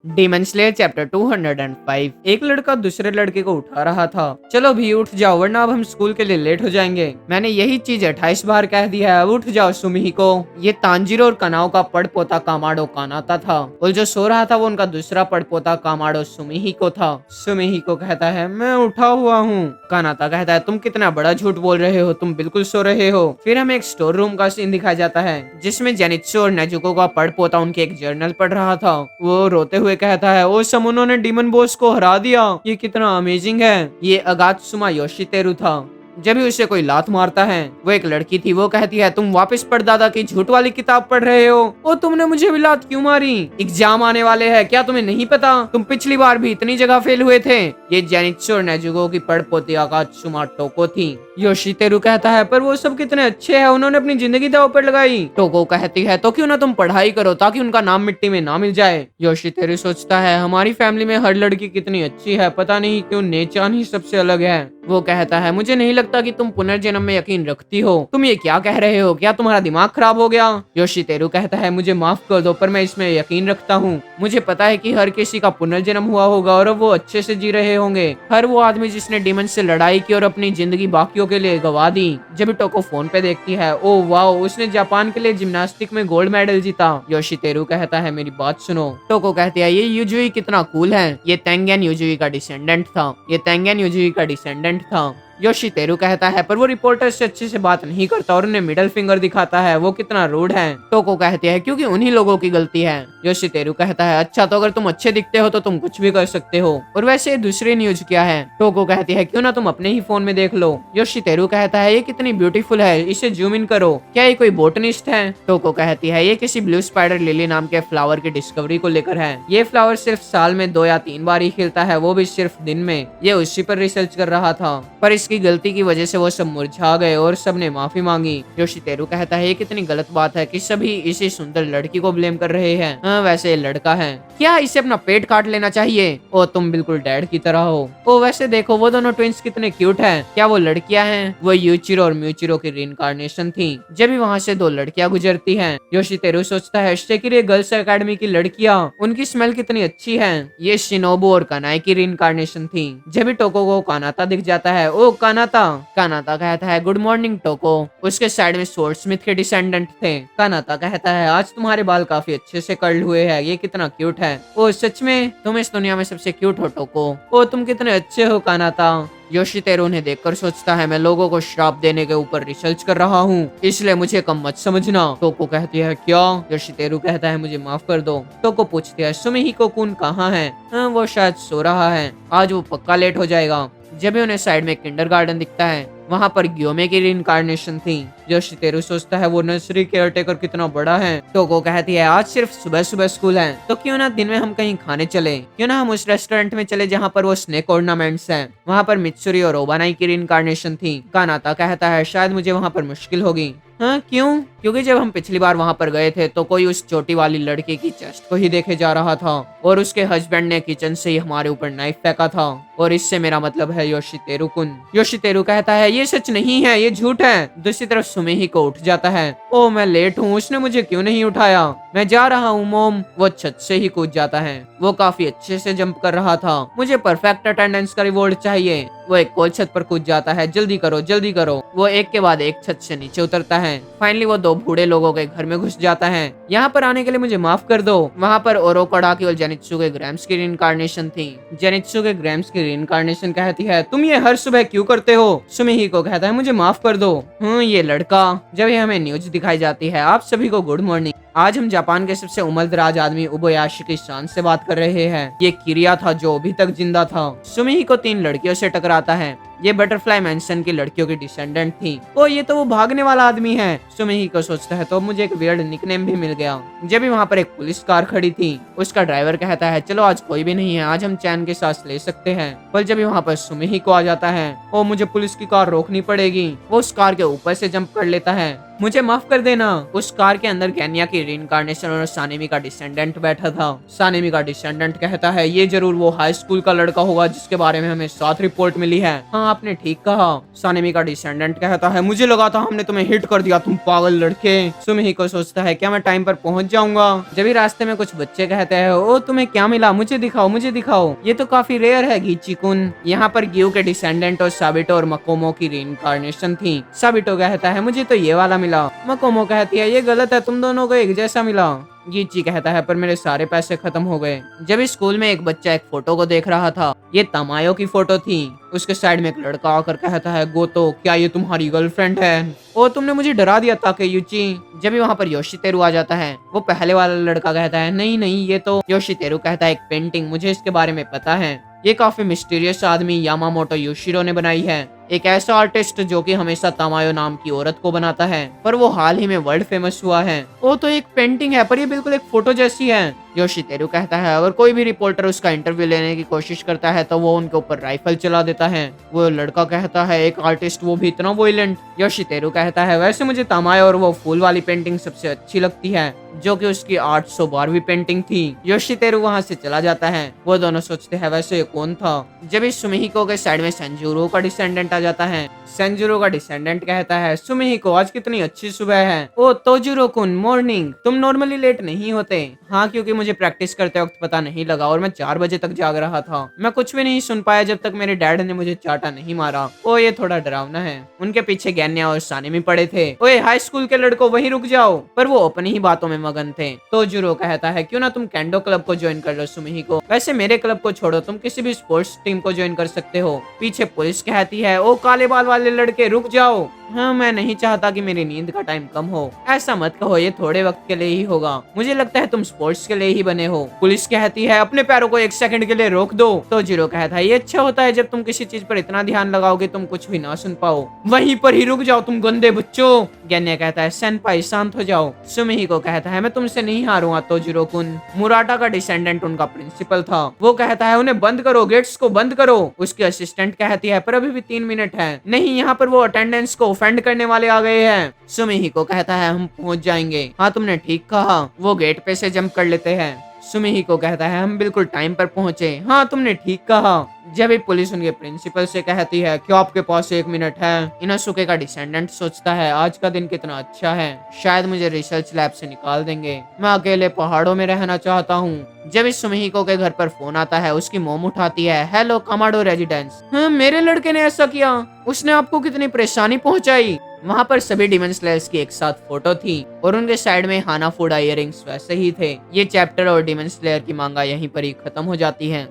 Demon slayer chapter 205। एक लड़का दूसरे लड़के को उठा रहा था। चलो भी उठ जाओ वरना अब हम स्कूल के लिए लेट हो जाएंगे। मैंने यही चीज 28 बार कह दिया है, अब उठ जाओ सुमिहिको। ये तांजीरो और कनाओ का पड़पोता कामाडो कानाता था और जो सो रहा था वो उनका दूसरा पड़पोता कामाडो सुमिहिको था। सुमिहिको कहता है मैं उठा हुआ हूँ। कानाता कहता है तुम कितना बड़ा झूठ बोल रहे हो, तुम बिल्कुल सो रहे हो। फिर हमें एक स्टोर रूम का सीन दिखाया जाता है जिसमें जेनित्सु और नेजुको का पड़पोता उनके एक जर्नल पढ़ रहा था। वो रोते हुए कहता है ओ सम उन्होंने डीमन बॉस को हरा दिया, ये कितना अमेजिंग है। ये अगात्सुमा योशितेरु था। जब भी उसे कोई लात मारता है, वो एक लड़की थी, वो कहती है तुम वापस परदादा की झूठ वाली किताब पढ़ रहे हो। ओ तुमने मुझे भी लात क्यों मारी, एग्जाम आने वाले हैं, क्या तुम्हें नहीं पता, तुम पिछली बार भी इतनी जगह फेल हुए थे। ये जेनित्सु और नेजुको की पड़पोती अगात्सुमा टोको थी। योशितेरु कहता है पर वो सब कितने अच्छे हैं, उन्होंने अपनी जिंदगी दांव पर लगाई। टोको कहती है तो क्यों ना तुम पढ़ाई करो ताकि उनका नाम मिट्टी में ना मिल जाए। योशितेरु सोचता है हमारी फैमिली में हर लड़की कितनी अच्छी है, पता नहीं क्यों नेचान ही सबसे अलग है। वो कहता है मुझे नहीं लगता कि तुम पुनर्जन्म में यकीन रखती हो, तुम ये क्या कह रहे हो, क्या तुम्हारा दिमाग खराब हो गया। योशितेरु कहता है मुझे माफ कर दो पर मैं इसमें यकीन रखता हूँ। मुझे पता है कि हर किसी का पुनर्जन्म हुआ होगा और अब वो अच्छे से जी रहे होंगे। हर वो आदमी जिसने डीमन से लड़ाई की और अपनी जिंदगी बाकियों के लिए गवा दी। जब टोको फोन पे देखती है ओ वाओ उसने जापान के लिए जिम्नास्टिक में गोल्ड मेडल जीता। योशितेरु कहता है मेरी बात सुनो। टोको कहती है ये यूजुई कितना कूल है, ये तेंगेन यूजुई का डिसेंडेंट था, ये तेंगेन यूजुई का डिसेंडेंट था। योशितेरु कहता है पर वो रिपोर्टर से अच्छे से बात नहीं करता और उन्हें मिडल फिंगर दिखाता है, वो कितना रूड है। टोको कहती है क्योंकि उन्हीं लोगों की गलती है। योशितेरु कहता है अच्छा तो अगर तुम अच्छे दिखते हो तो तुम कुछ भी कर सकते हो। और वैसे दूसरी न्यूज क्या है। टोको कहती है क्यों ना तुम अपने ही फोन में देख लो। योशितेरु कहता है ये कितनी ब्यूटीफुल है, इसे जूम इन करो, क्या ये कोई बोटनिस्ट है। टोको कहती है ये किसी ब्लू स्पाइडर लिली नाम के फ्लावर की डिस्कवरी को लेकर है। ये फ्लावर सिर्फ साल में 2 या 3 बार ही खिलता है, वो भी सिर्फ दिन में। ये उसी पर रिसर्च कर रहा था पर की गलती की वजह से वो सब मुरझा गए और सबने माफी मांगी। योशितेरु कहता है ये कितनी गलत बात है कि सभी इसी सुंदर लड़की को ब्लेम कर रहे हैं। हाँ वैसे लड़का है, क्या इसे अपना पेट काट लेना चाहिए। ओ तुम बिल्कुल डैड की तरह हो। ओ वैसे देखो वो दोनों ट्विंस कितने क्यूट हैं, क्या वो लड़कियां हैं। वो यूचिरो और म्यूचिरो की रीइंकार्नेशन थी। जब भी वहाँ से 2 लड़कियां गुजरती हैं, योशितेरु सोचता है शेकिरे गर्ल्स एकेडमी की लड़कियां, उनकी स्मेल कितनी अच्छी है। ये शिनोबु और कानाई की रीइंकार्नेशन थी। जब भी टोको को कानाता दिख जाता है ओ कानाता। कानाता कहता है गुड मॉर्निंग टोको। उसके साइड में स्वॉर्ड स्मिथ के डिसेंडेंट थे। कानाता कहता है आज तुम्हारे बाल काफी अच्छे से कर्ल हुए हैं, ये कितना क्यूट है। ओ सच में तुम इस दुनिया में सबसे क्यूट हो टोको। ओ तुम कितने अच्छे हो कानाता। योशितेरु उन्हें देखकर सोचता है मैं लोगों को श्राप देने के ऊपर रिसर्च कर रहा हूँ, इसलिए मुझे कम मत समझना। टोको कहती है क्या। योशितेरु कहता है मुझे माफ कर दो। टोको पूछती है सुमिहिको कुन कहाँ है। वो शायद सो रहा है, आज वो पक्का लेट हो जाएगा। जब भी उन्हें साइड में किंडरगार्टन दिखता है, वहाँ पर ग्योमे की रीइंकार्नेशन थी। योशितेरु सोचता है वो नर्सरी केयरटेकर कितना बड़ा है। टोको कहती है आज सिर्फ सुबह सुबह स्कूल है, तो क्यों ना दिन में हम कहीं खाने चले, क्यों ना हम उस रेस्टोरेंट में चले जहाँ पर वो स्नेक ऑर्नामेंट्स हैं। वहाँ पर मित्सुरी और ओबानाई की रीइंकार्नेशन थी। कानाता कहता है शायद मुझे वहाँ पर मुश्किल होगी। हाँ क्यों। क्योंकि जब हम पिछली बार वहाँ पर गए थे तो कोई उस छोटी वाली लड़की की चेस्ट को ही देखे जा रहा था और उसके हस्बैंड ने किचन से ही हमारे ऊपर नाइफ फेंका था और इससे मेरा मतलब है योशितेरु कुन। योशितेरु कहता है ये सच नहीं है, ये झूठ है। दूसरी तरफ सुमिहिको उठ जाता है। ओ मैं लेट हूँ, उसने मुझे क्यों नहीं उठाया, मैं जा रहा हूँ मोम। वो छत से ही कूद जाता है। वो काफी अच्छे से जंप कर रहा था। मुझे परफेक्ट अटेंडेंस का रिवॉर्ड चाहिए। वो एक और छत पर कूद जाता है। जल्दी करो जल्दी करो। वो एक के बाद एक छत से नीचे उतरता है। फाइनली वो 2 बूढ़े लोगों के घर में घुस जाता है। यहाँ पर आने के लिए मुझे माफ कर दो। वहाँ पर ओरोकोडाकी और जेनित्सु के ग्रैम्स की रीइंकार्नेशन थी। जेनित्सु के ग्रैम्स की रीइंकार्नेशन कहती है तुम ये हर सुबह क्यों करते हो। सुमिहिको कहता है मुझे माफ कर दो। ये लड़का। जब ये हमें न्यूज दिखाई जाती है आप सभी को गुड मॉर्निंग। आज हम जापान के सबसे उम्रदराज आदमी उबयाशी की शान से बात कर रहे हैं। ये किरिया था जो अभी तक जिंदा था। सुमिहिको 3 लड़कियों से टकराता है। ये बटरफ्लाई मैंसन की लड़कियों की डिसेंडेंट थी। ओ ये तो वो भागने वाला आदमी है। सुमिहिको सोचता है तो मुझे एक वियर्ड निकनेम भी मिल गया। जब भी वहाँ पर एक पुलिस कार खड़ी थी, उसका ड्राइवर कहता है चलो आज कोई भी नहीं है, आज हम चैन के सांस ले सकते हैं। पर जब भी वहाँ पर सुमिहिको आ जाता है ओ मुझे पुलिस की कार रोकनी पड़ेगी। वो उस कार के ऊपर से जंप कर लेता है मुझे माफ कर देना। उस कार के अंदर गेन्या की रीइंकार्नेशन और सानेमी का डिसेंडेंट बैठा था। सानेमी का डिसेंडेंट कहता है ये जरूर वो हाई स्कूल का लड़का होगा जिसके बारे में हमें 7 रिपोर्ट मिली है। हाँ आपने ठीक कहा। सानेमी का डिसेंडेंट कहता है मुझे लगा था हमने तुम्हें हिट कर दिया, तुम पागल लड़के। सुमिहिको सोचता है क्या मैं टाइम पर पहुंच जाऊंगा। जब भी रास्ते में कुछ बच्चे कहते हैं ओ तुम्हें क्या मिला, मुझे दिखाओ मुझे दिखाओ, ये तो काफी रेयर है गीची कुन। यहाँ पर गियो के डिसेंडेंट और साबिटो और मकोमो की रीइंकार्नेशन थी। साबिटो कहता है मुझे तो ये वाला मिला। मकोमो कहती है ये गलत है, तुम दोनों को एक जैसा मिला। गीची कहता है पर मेरे सारे पैसे खत्म हो गए। जब इस स्कूल में एक बच्चा एक फोटो को देख रहा था, ये तमायो की फोटो थी। उसके साइड में एक लड़का आकर कहता है गोतो क्या ये तुम्हारी गर्लफ्रेंड है? ओ तुमने मुझे डरा दिया था युची। जब भी वहाँ पर योशितेरू आ जाता है, वो पहले वाला लड़का कहता है नहीं नहीं ये तो। योशितेरू कहता है एक पेंटिंग, मुझे इसके बारे में पता है, ये काफी मिस्टीरियस आदमी यामामोटो योशिरो ने बनाई है। एक ऐसा आर्टिस्ट जो कि हमेशा तमायो नाम की औरत को बनाता है, पर वो हाल ही में वर्ल्ड फेमस हुआ है। वो तो एक पेंटिंग है पर ये बिल्कुल एक फोटो जैसी है। योशितेरू कहता है अगर कोई भी रिपोर्टर उसका इंटरव्यू लेने की कोशिश करता है तो वो उनके ऊपर राइफल चला देता है। वो लड़का कहता है एक आर्टिस्ट वो भी इतना वोलेंट। योशितेरू कहता है वैसे मुझे तमायो और वो फूल वाली पेंटिंग सबसे अच्छी लगती है जो कि उसकी 812वीं पेंटिंग थी। योशितेरू वहाँ से चला जाता है। वो दोनों सोचते हैं वैसे ये कौन था। जब इस सुमिहिको के साइड में सेंजुरो का डिसेंडेंट आ जाता है। सेंजुरो का डिसेंडेंट कहता है सुमिहिको आज कितनी अच्छी सुबह है। ओ तोजुरो कुन मॉर्निंग, तुम नॉर्मली लेट नहीं होते? हाँ क्योंकि मुझे प्रैक्टिस करते वक्त पता नहीं लगा और मैं 4 बजे तक जाग रहा था। मैं कुछ भी नहीं सुन पाया जब तक मेरे डैड ने मुझे चाटा नहीं मारा। ओ ये थोड़ा डरावना है। उनके पीछे गेन्या और सानेमी पड़े थे। ओए हाई स्कूल के लड़कों वहीं रुक जाओ, पर वो अपनी ही बातों में मगन थे। तोजुरो कहता है क्यों ना तुम केंडो क्लब को ज्वाइन कर लो सुमिहिको, वैसे मेरे क्लब को छोड़ो तुम किसी भी स्पोर्ट्स टीम को ज्वाइन कर सकते हो। पीछे पुलिस कहती है ओ काले बाल वाले लड़के रुक जाओ। हाँ मैं नहीं चाहता कि मेरी नींद का टाइम कम हो। ऐसा मत कहो, ये थोड़े वक्त के लिए ही होगा। मुझे लगता है तुम स्पोर्ट्स के लिए ही बने हो। पुलिस कहती है अपने पैरों को 1 सेकंड के लिए रोक दो। तो जीरो कहता है ये अच्छा होता है जब तुम किसी चीज पर इतना ध्यान लगाओगे तुम कुछ भी ना सुन पाओ। वहीं पर ही रुक जाओ तुम गंदे बच्चों। गेन्या कहता है सेनपाई शांत हो जाओ। सुमिहिको कहता है मैं तुमसे नहीं हारूंगा तोजिरो कुन। मुराटा का डिसेंडेंट उनका प्रिंसिपल था। वो कहता है उन्हें बंद करो, गेट्स को बंद करो। उसकी असिस्टेंट कहती है पर अभी भी 3 मिनट है। नहीं यहाँ पर वो अटेंडेंस को ऑफेंड करने वाले आ गए हैं। सुमिहिको कहता है हम पहुंच जाएंगे। हाँ तुमने ठीक कहा। वो गेट पे से जंप कर लेते हैं। सुमिहिको कहता है हम बिल्कुल टाइम पर पहुंचे। हाँ तुमने ठीक कहा। जब एक पुलिस उनके प्रिंसिपल से कहती है क्या आपके पास 1 मिनट है। इनासुके का डिसेंडेंट सोचता है आज का दिन कितना अच्छा है, शायद मुझे रिसर्च लैब से निकाल देंगे। मैं अकेले पहाड़ों में रहना चाहता हूँ। जब इस सुमिहिको के घर पर फोन आता है उसकी मोम उठाती है हेलो कमाडो रेजिडेंस। हाँ मेरे लड़के ने ऐसा किया, उसने आपको कितनी परेशानी पहुंचाई। वहाँ पर सभी डिमन स्लेयर्स की एक साथ फोटो थी और उनके साइड में हाना फूडा इयररिंग्स वैसे ही थे। ये चैप्टर और डिमन स्लेयर की मांगा यहीं पर ही खत्म हो जाती है।